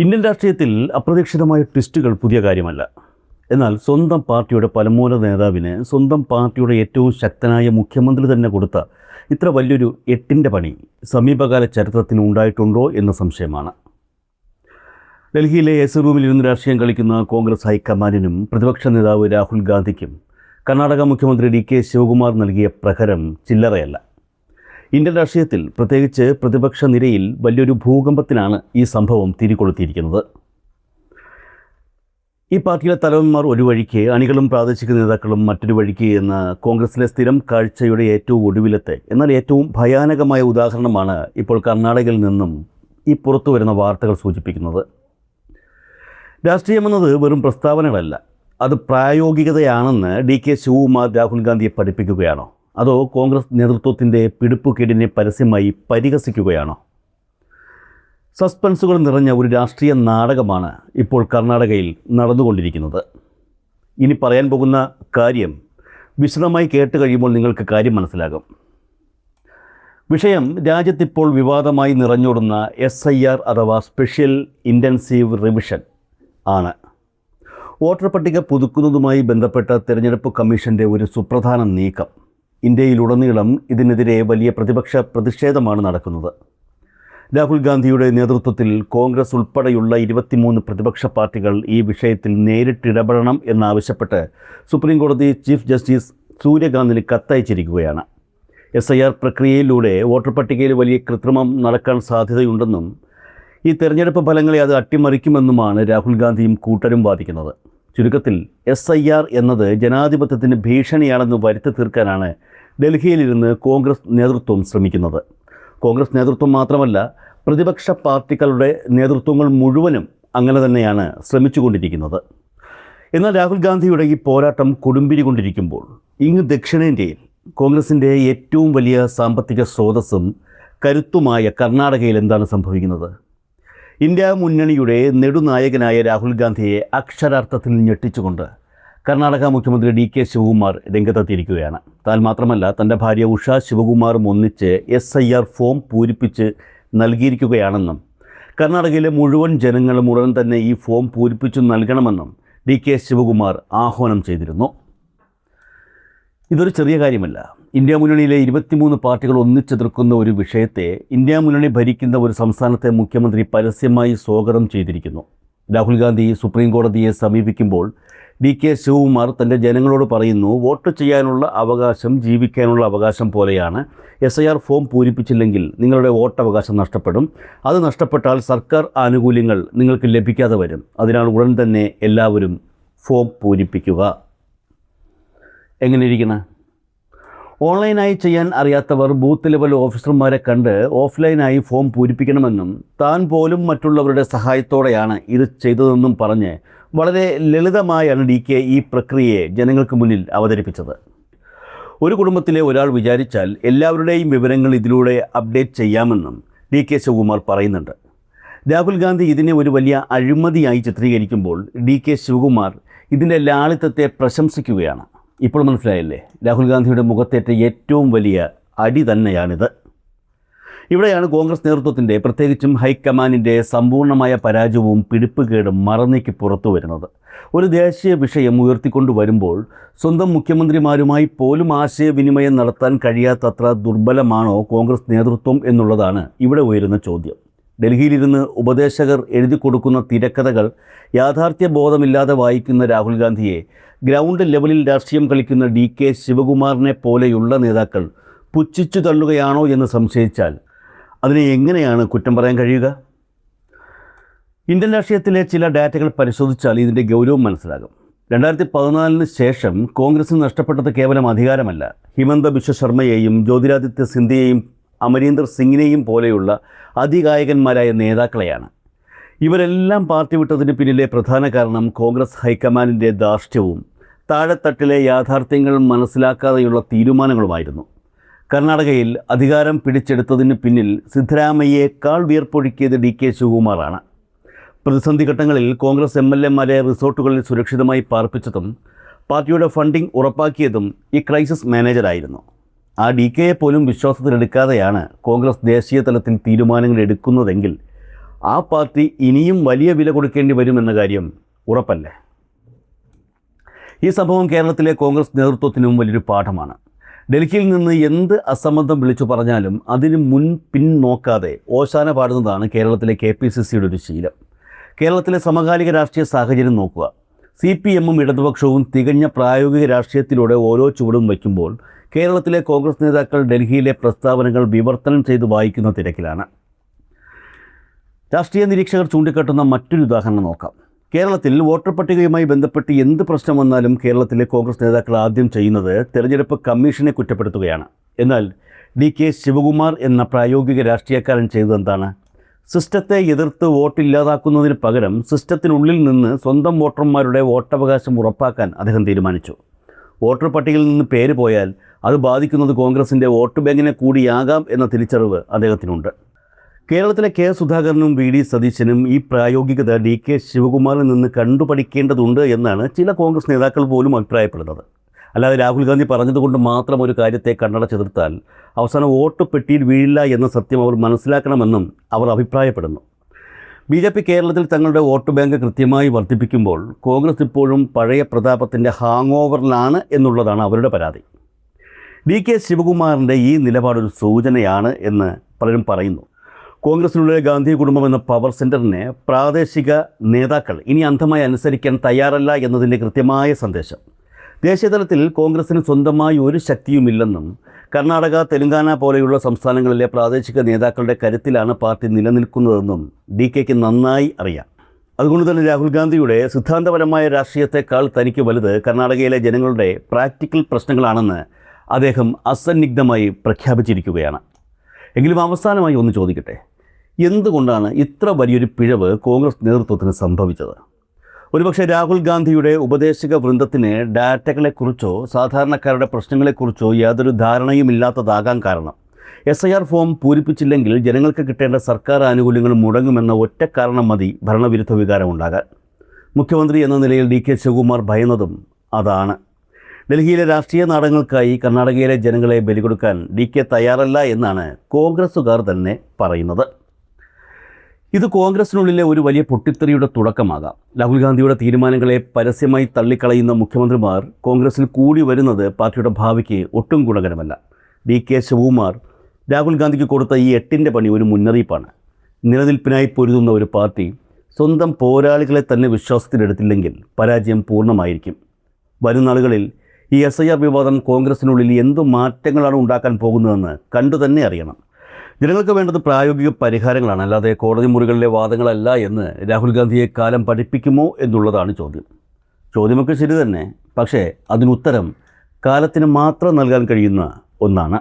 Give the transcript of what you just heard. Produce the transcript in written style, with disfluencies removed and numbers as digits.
Indian രാഷ്ട്രീയത്തിൽ അപ്രതീക്ഷിതമായ ട്വിസ്റ്റുകൾ പുതിയ കാര്യമല്ല. എന്നാൽ സ്വന്തം പാർട്ടിയുടെ പരമോന്നത നേതാവിന് സ്വന്തം പാർട്ടിയുടെ ഏറ്റവും ശക്തനായ മുഖ്യമന്ത്രി തന്നെ കൊടുത്ത ഇത്ര വലിയൊരു എട്ടിൻ്റെ പണി സമീപകാല ചരിത്രത്തിന് ഉണ്ടായിട്ടുണ്ടോ എന്ന സംശയമാണ്. ഡൽഹിയിലെ എസ് റൂമിലിരുന്ന് രാഷ്ട്രീയം കളിക്കുന്ന കോൺഗ്രസ് ഹൈക്കമാൻഡിനും പ്രതിപക്ഷ നേതാവ് രാഹുൽ ഗാന്ധിക്കും കർണാടക മുഖ്യമന്ത്രി ഡി കെ ശിവകുമാർ നൽകിയ പ്രഹരം ചില്ലറയല്ല. ഇന്ത്യൻ രാഷ്ട്രീയത്തിൽ പ്രത്യേകിച്ച് പ്രതിപക്ഷ നിരയിൽ വലിയൊരു ഭൂകമ്പത്തിനാണ് ഈ സംഭവം തിരികൊളുത്തിയിരിക്കുന്നത്. ഈ പാർട്ടിയിലെ തലവന്മാർ ഒരു വഴിക്ക്, അണികളും പ്രാദേശിക നേതാക്കളും മറ്റൊരു വഴിക്ക് എന്ന കോൺഗ്രസിലെ സ്ഥിരം കാഴ്ചയുടെ ഏറ്റവും ഒടുവിലത്തെ എന്നാൽ ഏറ്റവും ഭയാനകമായ ഉദാഹരണമാണ് ഇപ്പോൾ കർണാടകയിൽ നിന്നും ഈ പുറത്തു വരുന്ന വാർത്തകൾ സൂചിപ്പിക്കുന്നത്. രാഷ്ട്രീയമെന്നത് വെറും പ്രസ്താവനകളല്ല, അത് പ്രായോഗികതയാണെന്ന് ഡി കെ ശിവകുമാർ രാഹുൽ ഗാന്ധിയെ പഠിപ്പിക്കുകയാണോ, അതോ കോൺഗ്രസ് നേതൃത്വത്തിൻ്റെ പിടിപ്പുകേടിനെ പരസ്യമായി പരിഹസിക്കുകയാണോ? സസ്പെൻസുകൾ നിറഞ്ഞ ഒരു രാഷ്ട്രീയ നാടകമാണ് ഇപ്പോൾ കർണാടകയിൽ നടന്നുകൊണ്ടിരിക്കുന്നത്. ഇനി പറയാൻ പോകുന്ന കാര്യം വിശദമായി കേട്ട് കഴിയുമ്പോൾ നിങ്ങൾക്ക് കാര്യം മനസ്സിലാകും. വിഷയം രാജ്യത്തിപ്പോൾ വിവാദമായി നിറഞ്ഞോടുന്ന SIR അഥവാ സ്പെഷ്യൽ ഇൻറ്റൻസീവ് റിവിഷൻ ആണ്. വോട്ടർ പട്ടിക പുതുക്കുന്നതുമായി ബന്ധപ്പെട്ട തെരഞ്ഞെടുപ്പ് കമ്മീഷൻ്റെ ഒരു സുപ്രധാന നീക്കം. ഇന്ത്യയിലുടനീളം ഇതിനെതിരെ വലിയ പ്രതിപക്ഷ പ്രതിഷേധമാണ് നടക്കുന്നത്. രാഹുൽ ഗാന്ധിയുടെ നേതൃത്വത്തിൽ കോൺഗ്രസ് ഉൾപ്പെടെയുള്ള 23 പ്രതിപക്ഷ പാർട്ടികൾ ഈ വിഷയത്തിൽ നേരിട്ടിടപെടണം എന്നാവശ്യപ്പെട്ട് സുപ്രീം കോടതി ചീഫ് ജസ്റ്റിസ് സൂര്യകാന്തിന് കത്തയച്ചിരിക്കുകയാണ്. SIR പ്രക്രിയയിലൂടെ വോട്ടർ പട്ടികയിൽ വലിയ കൃത്രിമം നടക്കാൻ സാധ്യതയുണ്ടെന്നും ഈ തെരഞ്ഞെടുപ്പ് ഫലങ്ങളെ അത് അട്ടിമറിക്കുമെന്നുമാണ് രാഹുൽ ഗാന്ധിയും കൂട്ടരും വാദിക്കുന്നത്. ചുരുക്കത്തിൽ SIR എന്നത് ജനാധിപത്യത്തിന് ഭീഷണിയാണെന്ന് വരുത്തി തീർക്കാനാണ് ഡൽഹിയിലിരുന്ന് കോൺഗ്രസ് നേതൃത്വം ശ്രമിക്കുന്നത്. കോൺഗ്രസ് നേതൃത്വം മാത്രമല്ല, പ്രതിപക്ഷ പാർട്ടികളുടെ നേതൃത്വങ്ങൾ മുഴുവനും അങ്ങനെ തന്നെയാണ് ശ്രമിച്ചുകൊണ്ടിരിക്കുന്നത്. എന്നാൽ രാഹുൽ ഗാന്ധിയുടെ ഈ പോരാട്ടം കൊടുമ്പിരി കൊണ്ടിരിക്കുമ്പോൾ ഇങ്ങ് ദക്ഷിണേന്ത്യയിൽ കോൺഗ്രസിൻ്റെ ഏറ്റവും വലിയ സാമ്പത്തിക സ്രോതസ്സും കരുത്തുമായ കർണാടകയിൽ എന്താണ് സംഭവിക്കുന്നത്? ഇന്ത്യ മുന്നണിയുടെ നെടുനായകനായ രാഹുൽ ഗാന്ധിയെ അക്ഷരാർത്ഥത്തിൽ ഞെട്ടിച്ചുകൊണ്ട് കർണാടക മുഖ്യമന്ത്രി ഡി കെ ശിവകുമാർ രംഗത്തെത്തിയിരിക്കുകയാണ്. താൻ മാത്രമല്ല, തൻ്റെ ഭാര്യ ഉഷ ശിവകുമാറും ഒന്നിച്ച് SIR ഫോം പൂരിപ്പിച്ച് നൽകിയിരിക്കുകയാണെന്നും കർണാടകയിലെ മുഴുവൻ ജനങ്ങളും ഉടൻ തന്നെ ഈ ഫോം പൂരിപ്പിച്ചു നൽകണമെന്നും ഡി കെ ശിവകുമാർ ആഹ്വാനം ചെയ്തിരുന്നു. ഇതൊരു ചെറിയ കാര്യമല്ല. ഇന്ത്യ മുന്നണിയിലെ 23 പാർട്ടികൾ ഒന്നിച്ചെതിർക്കുന്ന ഒരു വിഷയത്തെ ഇന്ത്യ മുന്നണി ഭരിക്കുന്ന ഒരു സംസ്ഥാനത്തെ മുഖ്യമന്ത്രി പരസ്യമായി സ്വാഗതം ചെയ്തിരിക്കുന്നു. രാഹുൽ ഗാന്ധി സുപ്രീം കോടതിയെ സമീപിക്കുമ്പോൾ ഡി കെ ശിവകുമാർ തൻ്റെ ജനങ്ങളോട് പറയുന്നു, വോട്ട് ചെയ്യാനുള്ള അവകാശം ജീവിക്കാനുള്ള അവകാശം പോലെയാണ്. SIR ഫോം പൂരിപ്പിച്ചില്ലെങ്കിൽ നിങ്ങളുടെ വോട്ടവകാശം നഷ്ടപ്പെടും. അത് നഷ്ടപ്പെട്ടാൽ സർക്കാർ ആനുകൂല്യങ്ങൾ നിങ്ങൾക്ക് ലഭിക്കാതെ വരും. അതിനാൽ ഉടൻ തന്നെ എല്ലാവരും ഫോം പൂരിപ്പിക്കുക. എങ്ങനെ ഇരിക്കണം? ഓൺലൈനായി ചെയ്യാൻ അറിയാത്തവർ ബൂത്ത് ലെവൽ ഓഫീസർമാരെ കണ്ട് ഓഫ്ലൈനായി ഫോം പൂരിപ്പിക്കണമെന്നും താൻ പോലും മറ്റുള്ളവരുടെ സഹായത്തോടെയാണ് ഇത് ചെയ്തതെന്നും പറഞ്ഞ് വളരെ ലളിതമായാണ് ഡി കെ ഈ പ്രക്രിയയെ ജനങ്ങൾക്ക് മുന്നിൽ അവതരിപ്പിച്ചത്. ഒരു കുടുംബത്തിലെ ഒരാൾ വിചാരിച്ചാൽ എല്ലാവരുടെയും വിവരങ്ങൾ ഇതിലൂടെ അപ്ഡേറ്റ് ചെയ്യാമെന്നും ഡി കെ ശിവകുമാർ പറയുന്നുണ്ട്. രാഹുൽ ഗാന്ധി ഇതിനെ ഒരു വലിയ അഴിമതിയായി ചിത്രീകരിക്കുമ്പോൾ ഡി കെ ശിവകുമാർ ഇതിൻ്റെ ലാളിത്യത്തെ പ്രശംസിക്കുകയാണ്. ഇപ്പോൾ മനസ്സിലായല്ലേ, രാഹുൽ ഗാന്ധിയുടെ മുഖത്തേറ്റ ഏറ്റവും വലിയ അടി തന്നെയാണിത്. ഇവിടെയാണ് കോൺഗ്രസ് നേതൃത്വത്തിൻ്റെ, പ്രത്യേകിച്ചും ഹൈക്കമാൻഡിൻ്റെ സമ്പൂർണ്ണമായ പരാജയവും പിടിപ്പുകേടും മറന്നേക്ക് പുറത്തു വരുന്നത്. ഒരു ദേശീയ വിഷയം ഉയർത്തിക്കൊണ്ടുവരുമ്പോൾ സ്വന്തം മുഖ്യമന്ത്രിമാരുമായി പോലും ആശയവിനിമയം നടത്താൻ കഴിയാത്തത്ര ദുർബലമാണോ കോൺഗ്രസ് നേതൃത്വം എന്നുള്ളതാണ് ഇവിടെ ഉയരുന്ന ചോദ്യം. ഡൽഹിയിലിരുന്ന് ഉപദേശകർ എഴുതി കൊടുക്കുന്ന തിരക്കഥകൾ യാഥാർത്ഥ്യബോധമില്ലാതെ വായിക്കുന്ന രാഹുൽ ഗാന്ധിയെ ഗ്രൗണ്ട് ലെവലിൽ രാഷ്ട്രീയം കളിക്കുന്ന ഡി കെ ശിവകുമാറിനെ പോലെയുള്ള നേതാക്കൾ പുച്ഛിച്ചു തള്ളുകയാണോ എന്ന് സംശയിച്ചാൽ അതിനെ എങ്ങനെയാണ് കുറ്റം പറയാൻ കഴിയുക? ഇന്ത്യൻ രാഷ്ട്രീയത്തിലെ ചില ഡാറ്റകൾ പരിശോധിച്ചാൽ ഇതിൻ്റെ ഗൗരവം മനസ്സിലാകും. 2014 ശേഷം കോൺഗ്രസിന് നഷ്ടപ്പെട്ടത് കേവലം അധികാരമല്ല, ഹിമന്ത ബിശ്വ ശർമ്മയെയും ജ്യോതിരാദിത്യ സിന്ധ്യയെയും അമരീന്ദർ സിംഗിനെയും പോലെയുള്ള അതികായകന്മാരായ നേതാക്കളെയാണ്. ഇവരെല്ലാം പാർട്ടി വിട്ടതിന് പിന്നിലെ പ്രധാന കാരണം കോൺഗ്രസ് ഹൈക്കമാൻഡിൻ്റെ ധാർഷ്ട്യവും താഴെത്തട്ടിലെ യാഥാർത്ഥ്യങ്ങൾ മനസ്സിലാക്കാതെയുള്ള തീരുമാനങ്ങളുമായിരുന്നു. കർണാടകയിൽ അധികാരം പിടിച്ചെടുത്തതിന് പിന്നിൽ സിദ്ധരാമയ്യേക്കാൾ വിയർപ്പൊഴുക്കിയത് ഡി കെ ശിവകുമാറാണ്. പ്രതിസന്ധി ഘട്ടങ്ങളിൽ കോൺഗ്രസ് MLA-മാരെ റിസോർട്ടുകളിൽ സുരക്ഷിതമായി പാർപ്പിച്ചതും പാർട്ടിയുടെ ഫണ്ടിംഗ് ഉറപ്പാക്കിയതും ഈ ക്രൈസിസ് മാനേജറായിരുന്നു. ആ ഡി കെയെ പോലും വിശ്വാസത്തിലെടുക്കാതെയാണ് കോൺഗ്രസ് ദേശീയ തലത്തിൽ തീരുമാനങ്ങൾ എടുക്കുന്നതെങ്കിൽ ആ പാർട്ടി ഇനിയും വലിയ വില കൊടുക്കേണ്ടി വരുമെന്ന കാര്യം ഉറപ്പല്ലേ? ഈ സംഭവം കേരളത്തിലെ കോൺഗ്രസ് നേതൃത്വത്തിനും വലിയൊരു പാഠമാണ്. ഡൽഹിയിൽ നിന്ന് എന്ത് അസംബന്ധം വിളിച്ചു പറഞ്ഞാലും അതിന് പിൻ നോക്കാതെ ഓശാന പാടുന്നതാണ് കേരളത്തിലെ KPCCയുടെ ഒരു ശീലം. കേരളത്തിലെ സമകാലിക രാഷ്ട്രീയ സാഹചര്യം നോക്കുക. CPMഉം ഇടതുപക്ഷവും തികഞ്ഞ പ്രായോഗിക രാഷ്ട്രീയത്തിലൂടെ ഓരോ ചുവടും വയ്ക്കുമ്പോൾ കേരളത്തിലെ കോൺഗ്രസ് നേതാക്കൾ ഡൽഹിയിലെ പ്രസ്താവനകൾ വിവർത്തനം ചെയ്ത് വായിക്കുന്ന തിരക്കിലാണ്. രാഷ്ട്രീയ നിരീക്ഷകർ ചൂണ്ടിക്കാട്ടുന്ന മറ്റൊരു ഉദാഹരണം നോക്കാം. കേരളത്തിൽ വോട്ടർ പട്ടികയുമായി ബന്ധപ്പെട്ട് എന്ത് പ്രശ്നം വന്നാലും കേരളത്തിലെ കോൺഗ്രസ് നേതാക്കൾ ആദ്യം ചെയ്യുന്നത് തെരഞ്ഞെടുപ്പ് കമ്മീഷനെ കുറ്റപ്പെടുത്തുകയാണ്. എന്നാൽ DK ശിവകുമാർ എന്ന പ്രായോഗിക രാഷ്ട്രീയക്കാരൻ ചെയ്തതെന്താണ്? സിസ്റ്റത്തെ എതിർത്ത് വോട്ടില്ലാതാക്കുന്നതിന് പകരം സിസ്റ്റത്തിനുള്ളിൽ നിന്ന് സ്വന്തം വോട്ടർമാരുടെ വോട്ടവകാശം ഉറപ്പാക്കാൻ അദ്ദേഹം തീരുമാനിച്ചു. വോട്ടർ പട്ടികയിൽ നിന്ന് പേര് പോയാൽ അത് ബാധിക്കുന്നത് കോൺഗ്രസിൻ്റെ വോട്ട് ബാങ്കിനെ കൂടിയാകാം എന്ന തിരിച്ചറിവ് അദ്ദേഹത്തിനുണ്ട്. കേരളത്തിലെ K സുധാകരനും VD സതീശനും ഈ പ്രായോഗികത DK ശിവകുമാറിൽ നിന്ന് കണ്ടുപഠിക്കേണ്ടതുണ്ട് എന്നാണ് ചില കോൺഗ്രസ് നേതാക്കൾ പോലും അഭിപ്രായപ്പെടുന്നത്. അല്ലാതെ രാഹുൽ ഗാന്ധി പറഞ്ഞതുകൊണ്ട് മാത്രം ഒരു കാര്യത്തെ കണ്ണടച്ചെതിർത്താൽ അവസാനം വോട്ട് പെട്ടിയിൽ വീഴില്ല എന്ന സത്യം അവർ മനസ്സിലാക്കണമെന്നും അവർ അഭിപ്രായപ്പെടുന്നു. BJP കേരളത്തിൽ തങ്ങളുടെ വോട്ട് ബാങ്ക് കൃത്യമായി വർദ്ധിപ്പിക്കുമ്പോൾ കോൺഗ്രസ് ഇപ്പോഴും പഴയ പ്രതാപത്തിൻ്റെ ഹാങ് ഓവറിലാണ് എന്നുള്ളതാണ് അവരുടെ പരാതി. DK ശിവകുമാറിൻ്റെ ഈ നിലപാടൊരു സൂചനയാണ് എന്ന് പലരും പറയുന്നു. കോൺഗ്രസിലുള്ള ഗാന്ധി കുടുംബം എന്ന പവർ സെൻറ്ററിനെ പ്രാദേശിക നേതാക്കൾ ഇനി അന്ധമായി അനുസരിക്കാൻ തയ്യാറല്ല എന്നതിൻ്റെ കൃത്യമായ സന്ദേശം. ദേശീയതലത്തിൽ കോൺഗ്രസിന് സ്വന്തമായി ഒരു ശക്തിയുമില്ലെന്നും കർണാടക, തെലുങ്കാന പോലെയുള്ള സംസ്ഥാനങ്ങളിലെ പ്രാദേശിക നേതാക്കളുടെ കരുത്തിലാണ് പാർട്ടി നിലനിൽക്കുന്നതെന്നും DKക്ക് നന്നായി അറിയാം. അതുകൊണ്ട് തന്നെ രാഹുൽ ഗാന്ധിയുടെ സിദ്ധാന്തപരമായ രാഷ്ട്രീയത്തെക്കാൾ തനിക്ക് വലുത് കർണാടകയിലെ ജനങ്ങളുടെ പ്രാക്ടിക്കൽ പ്രശ്നങ്ങളാണെന്ന് അദ്ദേഹം അസന്നിഗ്ധമായി പ്രഖ്യാപിച്ചിരിക്കുകയാണ്. എങ്കിലും അവസാനമായി ഒന്ന് ചോദിക്കട്ടെ, എന്തുകൊണ്ടാണ് ഇത്ര വലിയൊരു പിഴവ് കോൺഗ്രസ് നേതൃത്വത്തിന് സംഭവിച്ചത്? ഒരുപക്ഷെ രാഹുൽ ഗാന്ധിയുടെ ഉപദേശക വൃന്ദത്തിന് ഡാറ്റകളെക്കുറിച്ചോ സാധാരണക്കാരുടെ പ്രശ്നങ്ങളെക്കുറിച്ചോ യാതൊരു ധാരണയുമില്ലാത്തതാകാൻ കാരണം SIR ഫോം പൂരിപ്പിച്ചില്ലെങ്കിൽ ജനങ്ങൾക്ക് കിട്ടേണ്ട സർക്കാർ ആനുകൂല്യങ്ങൾ മുടങ്ങുമെന്ന ഒറ്റ കാരണം മതി ഭരണവിരുദ്ധ വികാരം ഉണ്ടാകാൻ. മുഖ്യമന്ത്രി എന്ന നിലയിൽ DK ശിവകുമാർ ഭയന്നതും അതാണ്. ഡൽഹിയിലെ രാഷ്ട്രീയ നാടകങ്ങൾക്കായി കർണാടകയിലെ ജനങ്ങളെ ബലികൊടുക്കാൻ DK തയ്യാറല്ല എന്നാണ് കോൺഗ്രസ്സുകാർ തന്നെ പറയുന്നത്. ഇത് കോൺഗ്രസിനുള്ളിലെ ഒരു വലിയ പൊട്ടിത്തെറിയുടെ തുടക്കമാകാം. രാഹുൽ ഗാന്ധിയുടെ തീരുമാനങ്ങളെ പരസ്യമായി തള്ളിക്കളയുന്ന മുഖ്യമന്ത്രിമാർ കോൺഗ്രസിൽ കൂടി വരുന്നത് പാർട്ടിയുടെ ഭാവിക്ക് ഒട്ടും ഗുണകരമല്ല. DK ശിവകുമാർ രാഹുൽ ഗാന്ധിക്ക് കൊടുത്ത ഈ 8ന്റെ പണി ഒരു മുന്നറിയിപ്പാണ്. നിലനിൽപ്പിനായി പൊരുതുന്ന ഒരു പാർട്ടി സ്വന്തം പോരാളികളെ തന്നെ വിശ്വാസത്തിലെടുത്തില്ലെങ്കിൽ പരാജയം പൂർണ്ണമായിരിക്കും. വരും നാളുകളിൽ ഈ SIR വിവാദം കോൺഗ്രസിനുള്ളിൽ എന്തു മാറ്റങ്ങളാണ് ഉണ്ടാക്കാൻ പോകുന്നതെന്ന് കണ്ടു തന്നെ അറിയണം. ജനങ്ങൾക്ക് വേണ്ടത് പ്രായോഗിക പരിഹാരങ്ങളാണ്, അല്ലാതെ കോടതി മുറികളിലെ വാദങ്ങളല്ല എന്ന് രാഹുൽ ഗാന്ധിയെ കാലം പഠിപ്പിക്കുമോ എന്നുള്ളതാണ് ചോദ്യം. ചോദ്യമൊക്കെ ശരി തന്നെ, പക്ഷേ അതിനുത്തരം കാലത്തിന് മാത്രം നൽകാൻ കഴിയുന്ന ഒന്നാണ്.